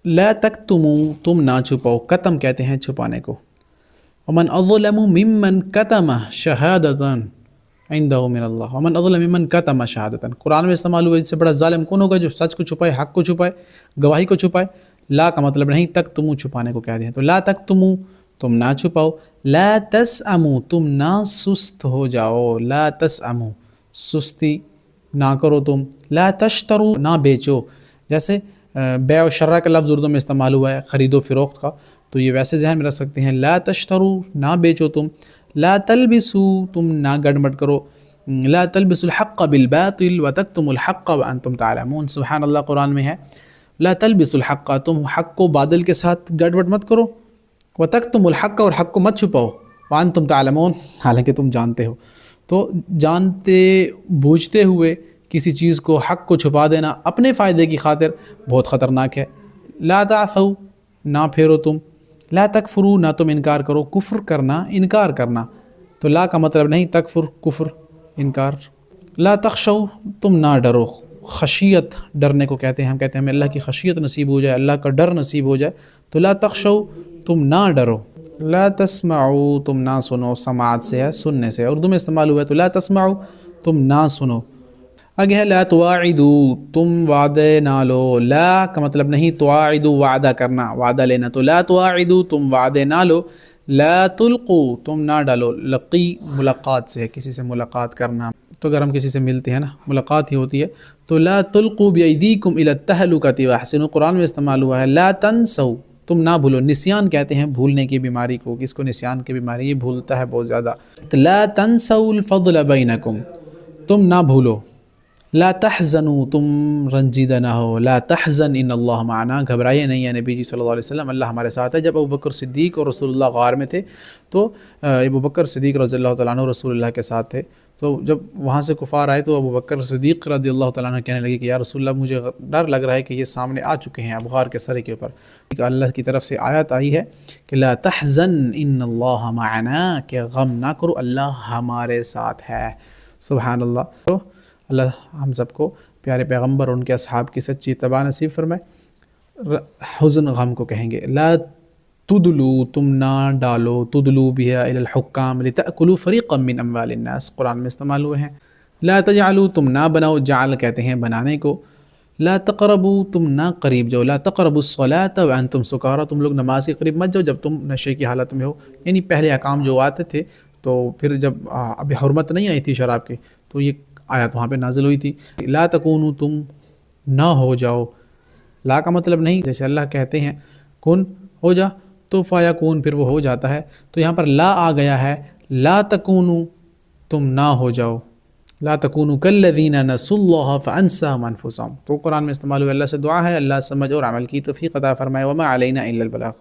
لا تکتموا تم نہ چھپاؤ، کتم کہتے ہیں چھپانے کو، ومن اظلم ممن کتم شہادتا عنده من اللہ، ومن اظلم ممن کتم شہادتا، قرآن میں استعمال ہوا، اس سے بڑا ظالم کون ہوگا جو سچ کو چھپائے، حق کو چھپائے، گواہی کو چھپائے۔ لا کا مطلب نہیں تکتموا چھپانے کو کہہ دیں، تو لا تکتموا تم نہ چھپاؤ، لا تسأموا تم نہ سست ہو جاؤ، لا تسأموا سستی نہ کرو تم، لا تشترو نہ بیچو، جیسے بیع و شرع کا لفظ اردو میں استعمال ہوا ہے خرید و فروخت کا، تو یہ ویسے ذہن میں رکھ سکتے ہیں، لا تشترو نہ بیچو تم، لا تلبسو تم نہ گڑبڑ کرو، لا تلبسوا الحق بالباطل وتکتموا الحق وانتم تعلمون، سبحان اللہ قرآن میں ہے، لا تلبسوا الحق تم حق کو باطل کے ساتھ گڑبڑ مت کرو، وتکتموا الحق اور حق کو مت چھپاؤ، وانتم تعلمون حالانکہ تم جانتے ہو۔ تو جانتے بوجھتے ہوئے کسی چیز کو، حق کو چھپا دینا اپنے فائدے کی خاطر بہت خطرناک ہے۔ لا تعثوا نہ پھیرو تم، لا تکفروا نہ تم انکار کرو، کفر کرنا انکار کرنا، تو لا کا مطلب نہیں تکفر کفر انکار۔ لا تخشوا تم نہ ڈرو، خشیت ڈرنے کو کہتے ہیں، ہم کہتے ہیں ہمیں اللہ کی خشیت نصیب ہو جائے، اللہ کا ڈر نصیب ہو جائے، تو لا تخشوا تم نہ ڈرو۔ لا تسمعوا تم نہ سنو، سماعت سے ہے سننے سے، اردو میں استعمال ہوا ہے، تو لا تسمعوا تم نہ سنو۔ آگے ہے لا تواعدوا تم وعدے نہ لو، لا کا مطلب نہیں تواعدوا وعدہ کرنا، وعدہ لینا، تو لا تواعدوا تم وعدے نہ لو، لا تلقوا تم نہ ڈالو، لقی ملاقات سے ہے، کسی سے ملاقات کرنا، تو اگر ہم کسی سے ملتے ہیں نا ملاقات ہی ہوتی ہے، تو لا تلقوا بایدیکم الی التہلکۃ واحسنوا قرآن میں استعمال ہوا ہے، لا تنسوا تم نہ بھولو، نسیان کہتے ہیں بھولنے کی بیماری کو، کس کو نسیان کی بیماری، یہ بھولتا ہے بہت زیادہ، تو لا تنسوا الفضل بینکم تم نہ بھولو، لا تحزنوا تم رنجیدہ نہ ہو، لا تحزن ان اللہ معنا گھبرائیے نہیں ہے نبی جی صلی اللہ علیہ وسلم، اللہ ہمارے ساتھ ہے۔ جب ابوبکر صدیق اور رسول اللہ غار میں تھے تو ابوبکر صدیق رضی اللہ تعالیٰ عنہ رسول اللہ کے ساتھ تھے، تو جب وہاں سے کفار آئے تو ابوبکر صدیق رضی اللہ تعالیٰ عنہ کہنے لگے کہ یا رسول اللہ مجھے ڈر لگ رہا ہے کہ یہ سامنے آ چکے ہیں اب غار کے سرے کے اوپر، اللہ کی طرف سے آیت آئی ہے کہ لا تحزن ان اللہ معنا کہ غم نہ کرو اللہ ہمارے ساتھ ہے، سبحان اللہ۔ تو اللہ ہم سب کو پیارے پیغمبر اور ان کے اصحاب کی سچی اتباع نصیب فرمائے۔ حزن غم کو کہیں گے، لا تدلو تم نہ ڈالو، تدلو بها الى الحکام لتأکلوا فریقا من اموال الناس قرآن میں استعمال ہوئے ہیں۔ لا تجعلوا تم نہ بناؤ، جعل کہتے ہیں بنانے کو، لا تقربوا تم نہ قریب جاؤ، لا تقربوا الصلاة وانتم سکارا تم لوگ نماز کے قریب مت جاؤ جب تم نشے کی حالت میں ہو، یعنی پہلے احکام جو آتے تھے تو پھر جب ابھی حرمت نہیں آئی تھی شراب کی تو یہ آیت وہاں پہ نازل ہوئی تھی۔ لا تکونوا تم نہ ہو جاؤ، لا کا مطلب نہیں جیسے اللہ کہتے ہیں کن ہو جا تو فیکون پھر وہ ہو جاتا ہے، تو یہاں پر لا آ گیا ہے، لا تکونوا تم نہ ہو جاؤ، لا تکونوا کالذین نسوا اللہ فانساهم انفسهم، تو قرآن میں استعمال ہوا۔ اللہ سے دعا ہے اللہ سمجھ اور عمل کی توفیق عطا فرمائے، وما علینا الا البلاغ۔